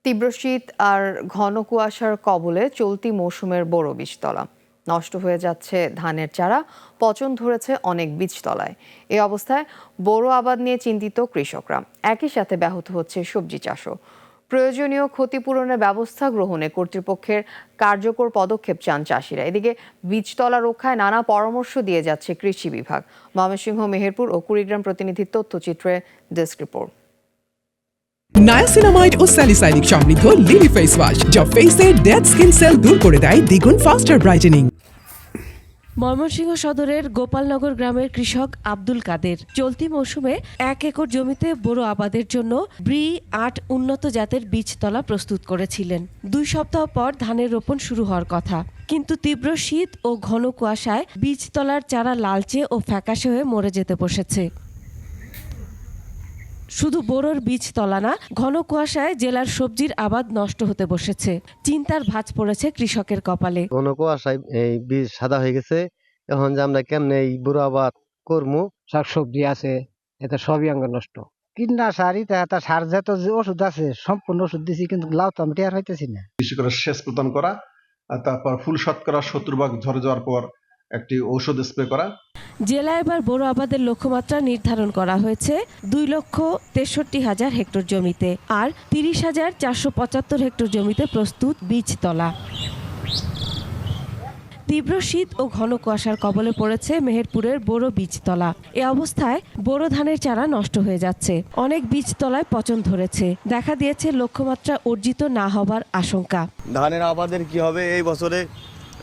তীব্র শীত আর ঘন কুয়াশার কবলে চলতি মৌসুমের বোরো বীজতলা নষ্ট হয়ে যাচ্ছে। ধানের চারা পচন ধরেছে অনেক বীজতলায়। এই অবস্থায় বোরো আবাদ নিয়ে চিন্তিত কৃষকরা। একই সাথে ব্যাহত হচ্ছে সবজি চাষও। প্রয়োজনীয় ক্ষতিপূরণের ব্যবস্থা গ্রহণে কর্তৃপক্ষের কার্যকর পদক্ষেপ চান চাষিরা। এদিকে বীজতলা রক্ষায় নানা পরামর্শ দিয়ে যাচ্ছে কৃষি বিভাগ। ময়মনসিংহ, মেহেরপুর ও কুড়িগ্রাম প্রতিনিধির তথ্যচিত্রে ডেস্ক রিপোর্ট। নায়াসিনামাইড ও স্যালিসাইলিক সমৃদ্ধ লিলি ফেস ওয়াশ যা ফেসের ডেড স্কিন সেল দূর করে দেয় দ্বিগুণ ফাস্টার ব্রাইটেনিং। ময়মনসিংহ সদরের গোপালনগর গ্রামের কৃষক আব্দুল কাদের চলতি মৌসুমে 1 একর জমিতে বোরো আবাদের জন্য ব্রি-8 উন্নত জাতের বীজতলা প্রস্তুত করেছিলেন। 2 সপ্তাহ পর ধানের রোপণ শুরু হওয়ার কথা, কিন্তু তীব্র শীত ও ঘন কুয়াশায় বীজতলার চারা লালচে ও ফ্যাকাশে হয়ে মরে যেতে বসেছে। শুধু বোরোর বীজতলা না, ঘন কুয়াশায় জেলার সবজির আবাদ নষ্ট হতে বসেছে। চিন্তার ভাঁজ পড়েছে কৃষকের কপালে। ঘন কুয়াশায় এই বীজ সাদা হয়ে গেছে। এখন যে আমরা কেমনে এই বোরো আবাদ করবো? শাকসবজি আছে, এটা সবই অঙ্গ নষ্ট। কীটনাশক এটা সার জাত যে ওষুধ আছে সম্পূর্ণ ওষুধ দিছি, কিন্তু লাউ তো আমি টের হইতেছি না। বেশি করে সেচ প্রদান করা, আর তারপর ফুল শতকরা 70 ভাগ ঝরে যাওয়ার পর একটি ঔষধ স্প্রে করা। জেলায় এবার বোরো আবাদের লক্ষ্যমাত্রা নির্ধারণ করা হয়েছে 2,63,000 হেক্টর জমিতে, আর 30,475 হেক্টর জমিতে প্রস্তুত বীজতলা। তীব্র শীত ও ঘন কুয়াশার কবলে পড়েছে মেহেরপুরের বোরো বীজতলা। এ অবস্থায় বোরো ধানের চারা নষ্ট হয়ে যাচ্ছে। অনেক বীজতলায় পচন ধরেছে। দেখা দিয়েছে লক্ষ্যমাত্রা অর্জিত না হবার আশঙ্কা। ধানের আবাদের কি হবে এই বছরে,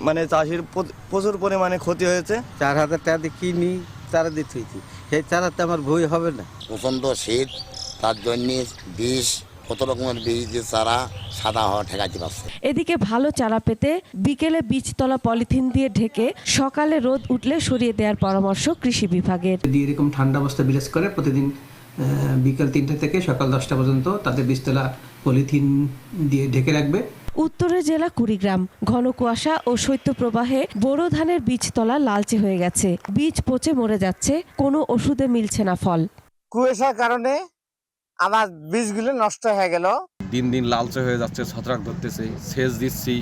মানে চাষির প্রচুর পরিমাণে ক্ষতি হয়েছে। 4,000 টাকা দিয়ে কিনি চারা দিতে হয়েছি, সেই চারাতে আমার ভয় হবে না। প্রচণ্ড শীত, তার জন্য বীজ কত রকমের বীজ চারা সাদা হওয়া ঠেকাতে পারছে। এদিকে ভালো চারা পেতে বিকেলে বীজতলা পলিথিন দিয়ে ঢেকে সকালে রোদ উঠলে সরিয়ে দেওয়ার পরামর্শ কৃষি বিভাগের। যদি এরকম ঠান্ডা অবস্থা বিরাজ করে, প্রতিদিন বিকাল 3টা থেকে সকাল 10টা পর্যন্ত তাদের বীজতলা পলিথিন দিয়ে ঢেকে রাখবে। উত্তরের জেলা কুড়িগ্রাম। ঘন কুয়াশা ও শৈত্যপ্রবাহে বোরো ধানের বীজতলা লালচে হয়ে গেছে। বীজ পচে মরে যাচ্ছে, কোনো ওষুধে মিলছে না ফল। কুয়াশার কারণে আমার বীজগুলো নষ্ট হয়ে গেল। দিন দিন লালচে হয়ে যাচ্ছে, ছত্রাক ধরতেছে, সেচ দিচ্ছি,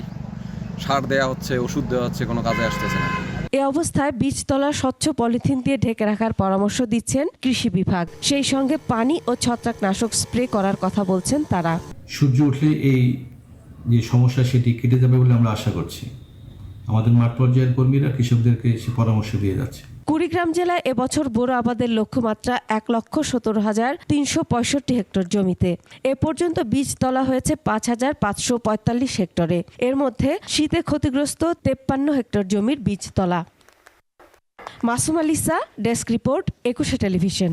সার দেওয়া হচ্ছে, ওষুধ দেওয়া হচ্ছে, কোনো কাজে আসতেছে না। এ অবস্থায় বীজতলা স্বচ্ছ পলিথিন দিয়ে ঢেকে রাখার পরামর্শ দিচ্ছেন কৃষি বিভাগ। সেই সঙ্গে পানি ও ছত্রাকনাশক স্প্রে করার কথা বলছেন তারা। সূর্য উঠলে এই যে সমস্যা সেটি কেটে যাবে বলে আমরা আশা করছি। আমাদের মাঠ পর্যায়ের কর্মীরা কৃষকদেরকে সে পরামর্শ দিয়ে যাচ্ছে। কুড়িগ্রাম জেলায় এবছর বোরো আবাদের লক্ষ্যমাত্রা 1,17,365 হেক্টর জমিতে। এ পর্যন্ত বীজ তোলা হয়েছে 5,545 হেক্টরে। এর মধ্যে শীতে ক্ষতিগ্রস্ত 53 হেক্টর জমির বীজ তোলা। Masum আলিসা, desk report, 21 television.